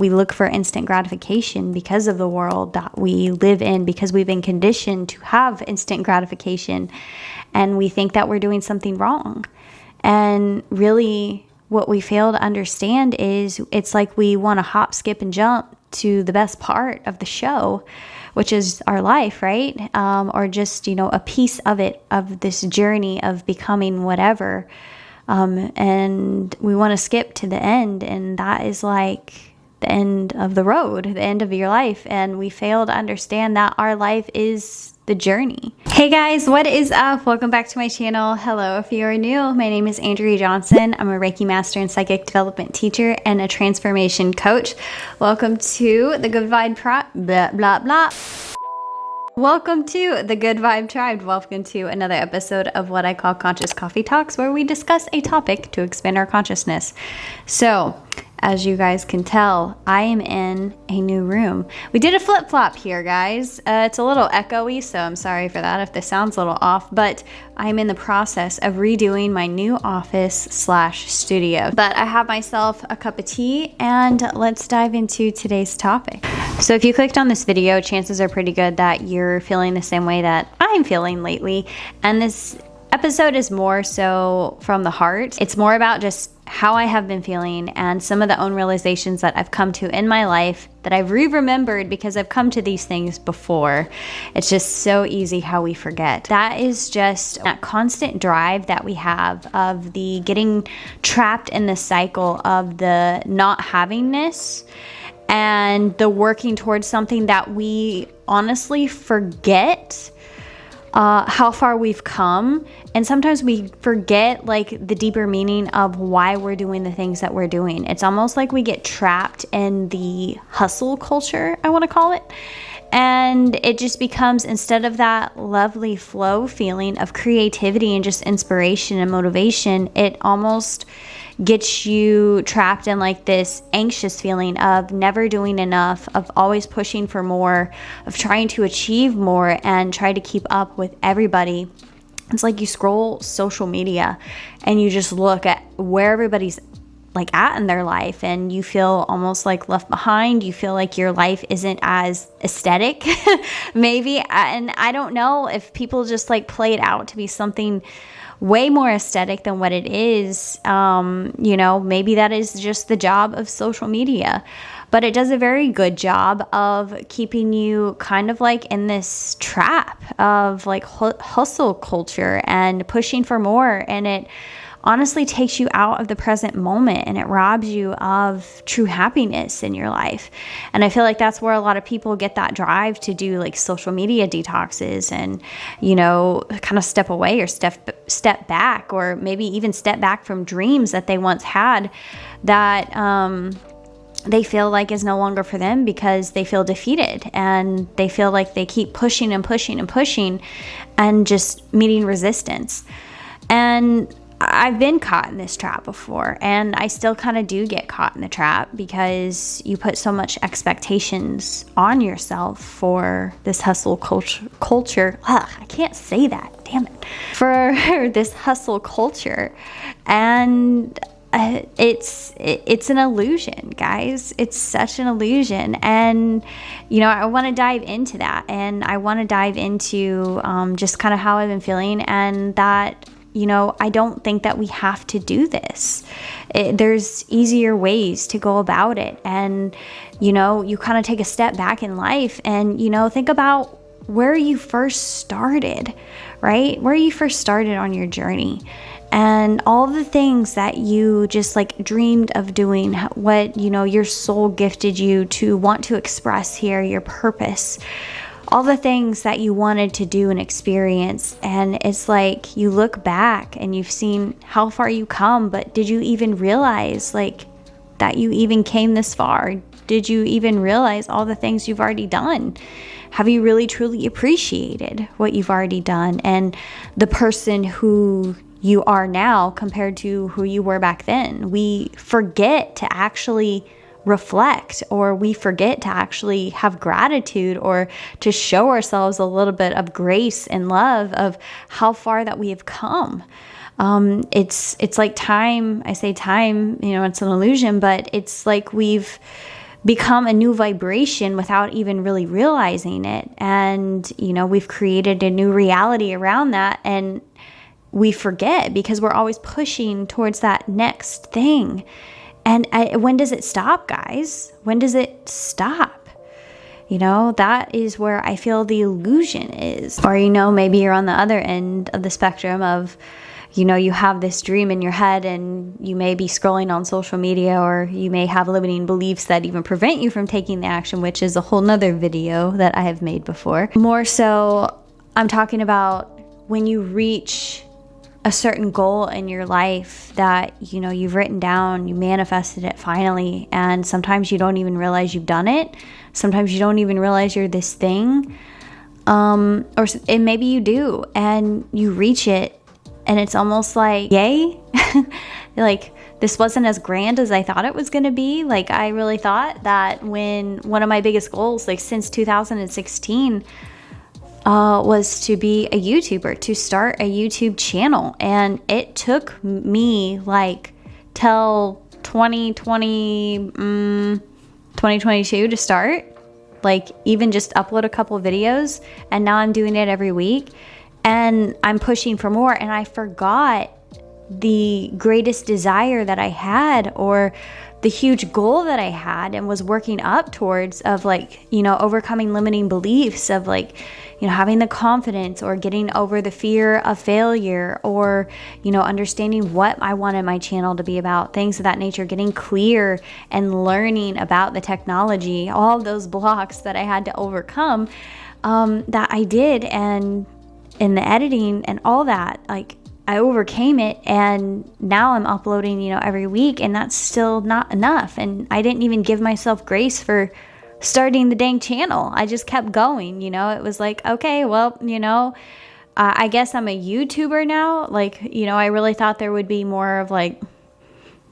We look for instant gratification because of the world that we live in, because we've been conditioned to have instant gratification, and we think that we're doing something wrong. And really, what we fail to understand is it's like we want to hop, skip, and jump to the best part of the show, which is our life, right? Or just, a piece of it, of this journey of becoming whatever. And we want to skip to the end, and that is like the end of the road, the end of your life. And we fail to understand that our life is the journey. Hey guys, what is up? Welcome back to my channel. Hello, if you are new, my name is Andrea Johnson. I'm a Reiki master and psychic development teacher and a transformation coach. Welcome to the Good Vibe Tribe, blah, blah, blah. Welcome to the Good Vibe Tribe. Welcome to another episode of what I call Conscious Coffee Talks, where we discuss a topic to expand our consciousness. So, as you guys can tell, I am in a new room. We did a flip-flop here, guys. It's a little echoey, so I'm sorry for that if this sounds a little off, but I'm in the process of redoing my new office/studio. But I have myself a cup of tea, and let's dive into today's topic. So if you clicked on this video, chances are pretty good that you're feeling the same way that I'm feeling lately. And this episode is more so from the heart. It's more about just how I have been feeling and some of the own realizations that I've come to in my life that I've remembered because I've come to these things before. It's just so easy how we forget. That is just that constant drive that we have of the getting trapped in the cycle of the not havingness and the working towards something that we honestly forget how far we've come. And sometimes we forget like the deeper meaning of why we're doing the things that we're doing. It's almost like we get trapped in the hustle culture, I want to call it. And it just becomes, instead of that lovely flow feeling of creativity and just inspiration and motivation, it almost gets you trapped in like this anxious feeling of never doing enough, of always pushing for more, of trying to achieve more and try to keep up with everybody. It's like you scroll social media and you just look at where everybody's like at in their life, and you feel almost like left behind. You feel like your life isn't as aesthetic maybe. And I don't know if people just like play it out to be something way more aesthetic than what it is. Maybe that is just the job of social media, but it does a very good job of keeping you kind of like in this trap of like hustle culture and pushing for more. And it honestly takes you out of the present moment, and it robs you of true happiness in your life. And I feel like that's where a lot of people get that drive to do like social media detoxes and, kind of step away or step back, or maybe even step back from dreams that they once had that they feel like is no longer for them because they feel defeated, and they feel like they keep pushing and pushing and pushing and just meeting resistance. And I've been caught in this trap before, and I still kind of do get caught in the trap because you put so much expectations on yourself for this hustle culture. I can't say that, damn it. For this hustle culture. And it's an illusion, guys. It's such an illusion. And, I want to dive into that, and I want to dive into just kind of how I've been feeling, and that I don't think that we have to do this. There's easier ways to go about it. And, you kind of take a step back in life and, think about where you first started, right? Where you first started on your journey, and all the things that you just like dreamed of doing, what, your soul gifted you to want to express here, your purpose. All the things that you wanted to do and experience. And it's like you look back and you've seen how far you come, but did you even realize like that you even came this far? Did you even realize all the things you've already done? Have you really truly appreciated what you've already done and the person who you are now compared to who you were back then? We forget to actually reflect, or we forget to actually have gratitude, or to show ourselves a little bit of grace and love of how far that we have come. It's like time. I say time, it's an illusion, but it's like we've become a new vibration without even really realizing it. And, we've created a new reality around that, and we forget because we're always pushing towards that next thing. And when does it stop, guys? When does it stop? That is where I feel the illusion is. Or, maybe you're on the other end of the spectrum of, you have this dream in your head and you may be scrolling on social media, or you may have limiting beliefs that even prevent you from taking the action, which is a whole nother video that I have made before. More so, I'm talking about when you reach a certain goal in your life that, you've written down, you manifested it finally, and sometimes you don't even realize you've done it. Sometimes you don't even realize you're this thing. And maybe you do, and you reach it, and it's almost like, yay, like this wasn't as grand as I thought it was going to be. Like, I really thought that when one of my biggest goals, like since 2016, was to be a YouTuber, to start a YouTube channel. And it took me like till 2022 to start, like even just upload a couple of videos. And now I'm doing it every week, and I'm pushing for more. And I forgot the greatest desire that I had, or the huge goal that I had and was working up towards, of like, overcoming limiting beliefs, of like, having the confidence, or getting over the fear of failure, or, understanding what I wanted my channel to be about, things of that nature, getting clear and learning about the technology, all of those blocks that I had to overcome, that I did. And in the editing and all that, like, I overcame it, and now I'm uploading, every week, and that's still not enough. And I didn't even give myself grace for starting the dang channel. I just kept going, it was like, okay, well, I guess I'm a YouTuber now. Like, I really thought there would be more of like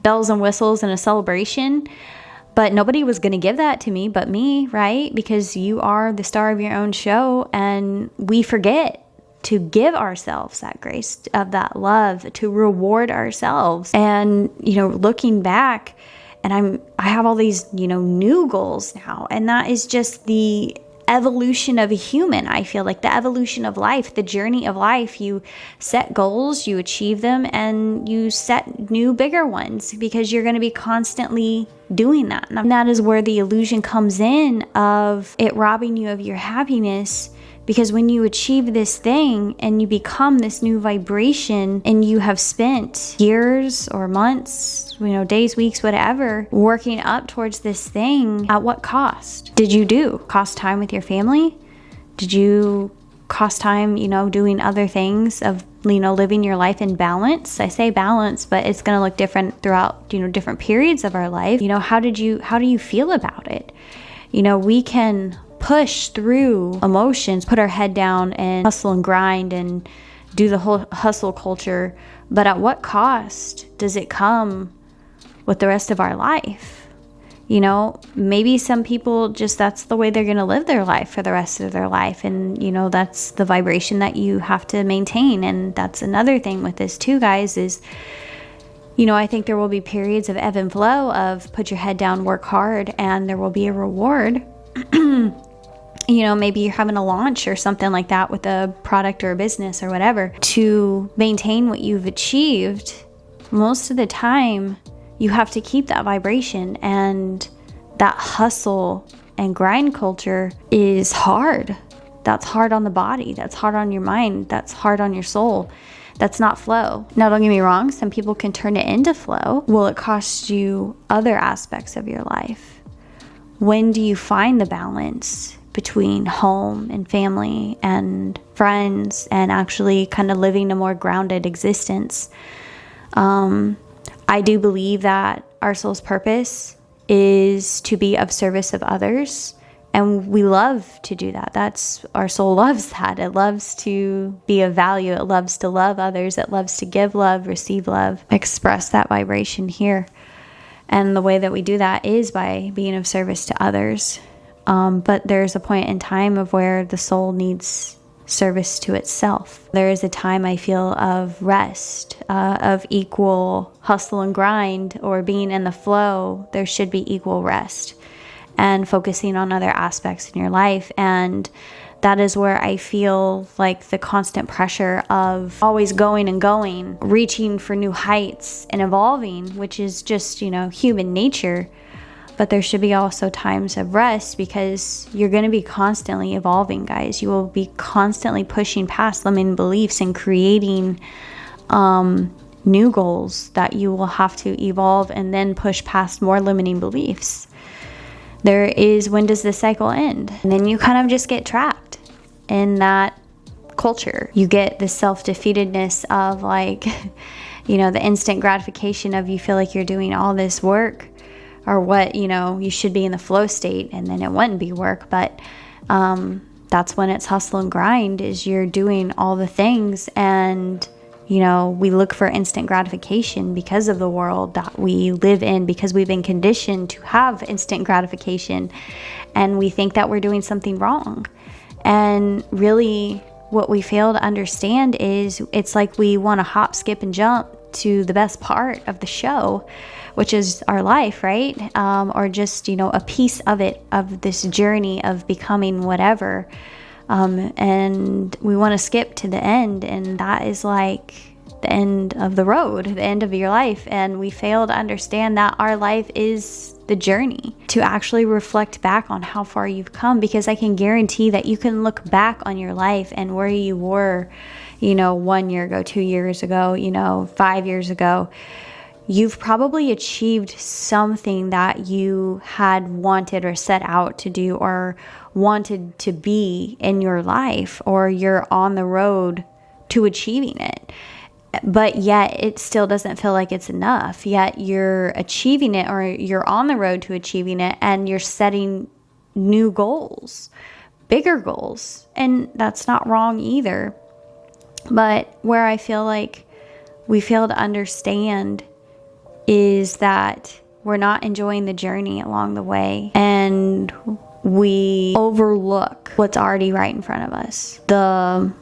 bells and whistles and a celebration, but nobody was going to give that to me but me, right? Because you are the star of your own show, and we forget to give ourselves that grace of that love, to reward ourselves. And, looking back, and I have all these, new goals now, and that is just the evolution of a human. I feel like the evolution of life, the journey of life. You set goals, you achieve them, and you set new, bigger ones, because you're going to be constantly doing that. And that is where the illusion comes in of it robbing you of your happiness. Because when you achieve this thing and you become this new vibration, and you have spent years or months, days, weeks, whatever, working up towards this thing, at what cost did you do? Cost time with your family? Did you cost time, doing other things of, living your life in balance? I say balance, but it's going to look different throughout, different periods of our life. How do you feel about it? We can push through emotions, put our head down and hustle and grind and do the whole hustle culture. But at what cost does it come with the rest of our life? Maybe some people just, that's the way they're going to live their life for the rest of their life. And, that's the vibration that you have to maintain. And that's another thing with this too, guys, is, I think there will be periods of ebb and flow of put your head down, work hard, and there will be a reward. Maybe you're having a launch or something like that with a product or a business or whatever. To maintain what you've achieved, most of the time, you have to keep that vibration, and that hustle and grind culture is hard. That's hard on the body. That's hard on your mind. That's hard on your soul. That's not flow. Now, don't get me wrong. Some people can turn it into flow. Will it cost you other aspects of your life? When do you find the balance between home and family and friends, and actually kind of living a more grounded existence? I do believe that our soul's purpose is to be of service of others, and we love to do that. Our soul loves that. It loves to be of value. It loves to love others. It loves to give love, receive love, express that vibration here. And the way that we do that is by being of service to others. But there's a point in time of where the soul needs service to itself. There is a time, I feel, of rest, of equal hustle and grind, or being in the flow. There should be equal rest. and focusing on other aspects in your life. And that is where I feel like the constant pressure of always going and going, reaching for new heights and evolving, which is just, human nature. But there should be also times of rest, because you're going to be constantly evolving, guys. You will be constantly pushing past limiting beliefs and creating new goals that you will have to evolve and then push past more limiting beliefs. There is, when does the cycle end? And then you kind of just get trapped in that culture. You get the self-defeatedness of the instant gratification of, you feel like you're doing all this work, or what, you should be in the flow state, and then it wouldn't be work. But that's when it's hustle and grind, is you're doing all the things. And we look for instant gratification because of the world that we live in, because we've been conditioned to have instant gratification, and we think that we're doing something wrong. And really, what we fail to understand is, it's like we want to hop, skip, and jump to the best part of the show, which is our life, right? Or just, a piece of it, of this journey of becoming whatever. And we want to skip to the end, and that is like the end of the road, the end of your life. And we fail to understand that our life is the journey, to actually reflect back on how far you've come, because I can guarantee that you can look back on your life and where you were, 1 year ago, 2 years ago, 5 years ago. You've probably achieved something that you had wanted or set out to do or wanted to be in your life, or you're on the road to achieving it. But yet it still doesn't feel like it's enough. Yet you're achieving it, or you're on the road to achieving it, and you're setting new goals, bigger goals. And that's not wrong either. But where I feel like we fail to understand is that we're not enjoying the journey along the way, and we overlook what's already right in front of us. The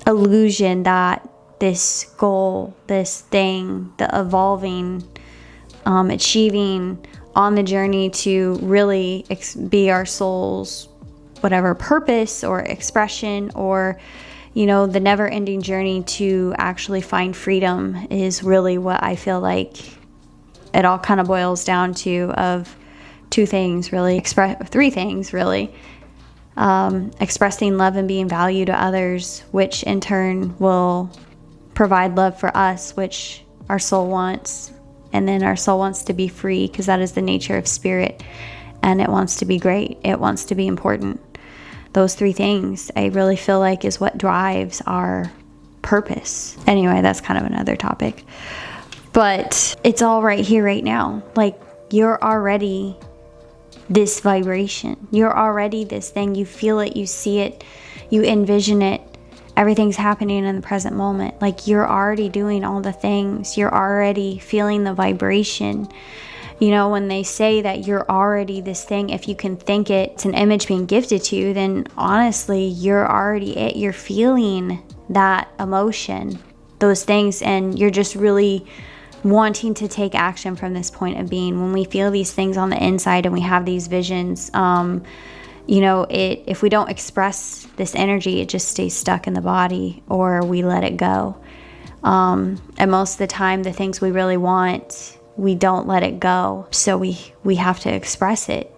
illusion that this goal, this thing, the evolving, achieving on the journey to really be our soul's whatever purpose or expression, or the never-ending journey to actually find freedom, is really what I feel like it all kind of boils down to, of three things really. Expressing love and being valued to others, which in turn will provide love for us, which our soul wants. And then our soul wants to be free, because that is the nature of spirit, and it wants to be great. It wants to be important. Those three things, I really feel like, is what drives our purpose. Anyway, that's kind of another topic. But it's all right here, right now. Like, you're already this vibration. You're already this thing. You feel it, you see it, you envision it. Everything's happening in the present moment. Like, you're already doing all the things. You're already feeling the vibration. When they say that you're already this thing, if you can think it, it's an image being gifted to you, then honestly, you're already it. You're feeling that emotion, those things, and you're just really wanting to take action from this point of being. When we feel these things on the inside and we have these visions, if we don't express this energy, it just stays stuck in the body, or we let it go. And most of the time, the things we really want, we don't let it go. So we have to express it.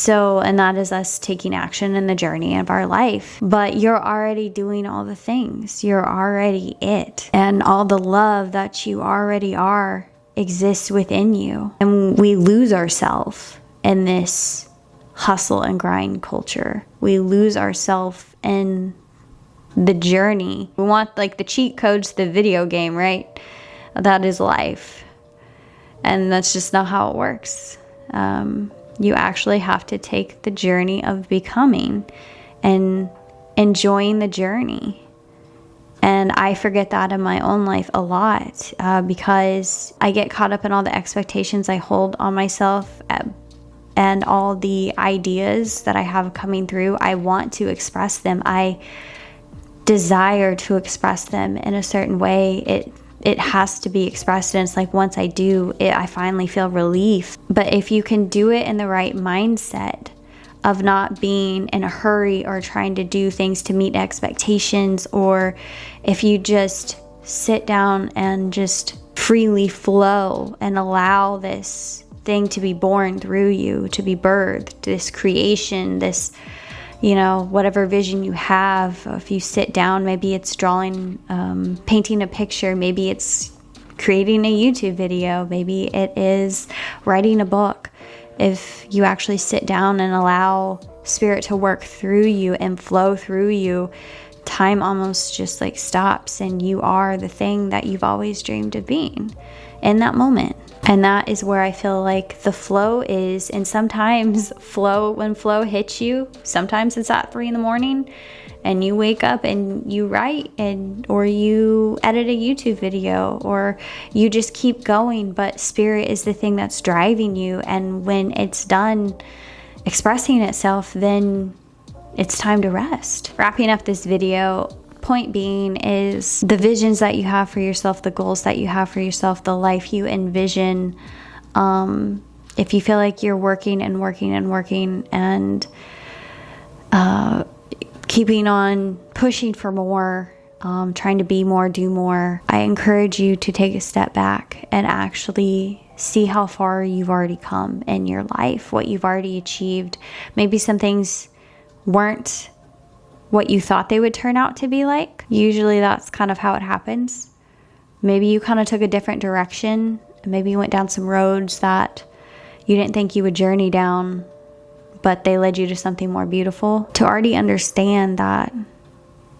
And that is us taking action in the journey of our life. But you're already doing all the things. You're already it. And all the love that you already are exists within you. And we lose ourselves in this hustle and grind culture. We lose ourselves in the journey. We want the cheat codes to the video game, right? That is life. And that's just not how it works. You actually have to take the journey of becoming and enjoying the journey. And I forget that in my own life a lot, because I get caught up in all the expectations I hold on myself and all the ideas that I have coming through. I want to express them. I desire to express them in a certain way. it has to be expressed, and it's like once I do it, I finally feel relief. But if you can do it in the right mindset of not being in a hurry or trying to do things to meet expectations, or if you just sit down and just freely flow and allow this thing to be born through you, to be birthed, this creation, this, you know, whatever vision you have. If you sit down, maybe it's drawing, painting a picture, maybe it's creating a YouTube video, maybe it is writing a book. If you actually sit down and allow spirit to work through you and flow through you, time almost just like stops, and you are the thing that you've always dreamed of being in that moment. And that is where I feel like the flow is. And sometimes when flow hits you, sometimes it's at 3 a.m. and you wake up and you write, or you edit a YouTube video, or you just keep going. But spirit is the thing that's driving you. And when it's done expressing itself, then it's time to rest. Wrapping up this video, point being is the visions that you have for yourself, the goals that you have for yourself, the life you envision. If you feel like you're working and keeping on pushing for more, trying to be more, do more, I encourage you to take a step back and actually see how far you've already come in your life, what you've already achieved. Maybe some things weren't what you thought they would turn out to be like. Usually that's kind of how it happens. Maybe you kind of took a different direction. Maybe you went down some roads that you didn't think you would journey down, but they led you to something more beautiful. To already understand that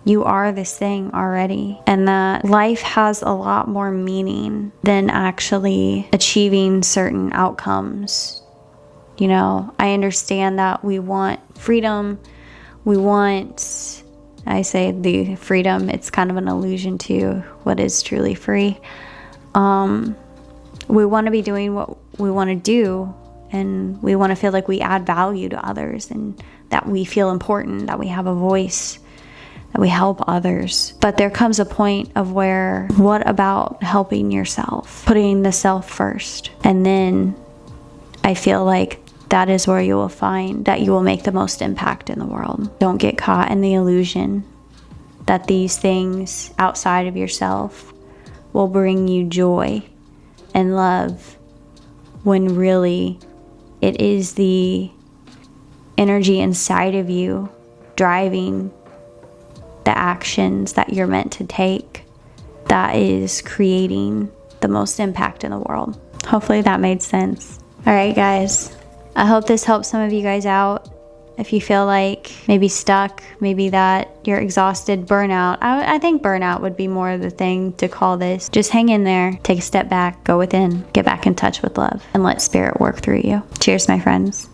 you are this thing already, and that life has a lot more meaning than actually achieving certain outcomes. You know, I understand that we want freedom. We want, I say the freedom, it's kind of an allusion to what is truly free. We want to be doing what we want to do, and we want to feel like we add value to others, and that we feel important, that we have a voice, that we help others. But there comes a point of where, what about helping yourself? Putting the self first. And then I feel like that is where you will find that you will make the most impact in the world. Don't get caught in the illusion that these things outside of yourself will bring you joy and love, when really it is the energy inside of you driving the actions that you're meant to take that is creating the most impact in the world. Hopefully that made sense. All right, guys. I hope this helps some of you guys out. If you feel like maybe stuck, maybe that you're exhausted, burnout. I think burnout would be more the thing to call this. Just hang in there, take a step back, go within, get back in touch with love, and let spirit work through you. Cheers, my friends.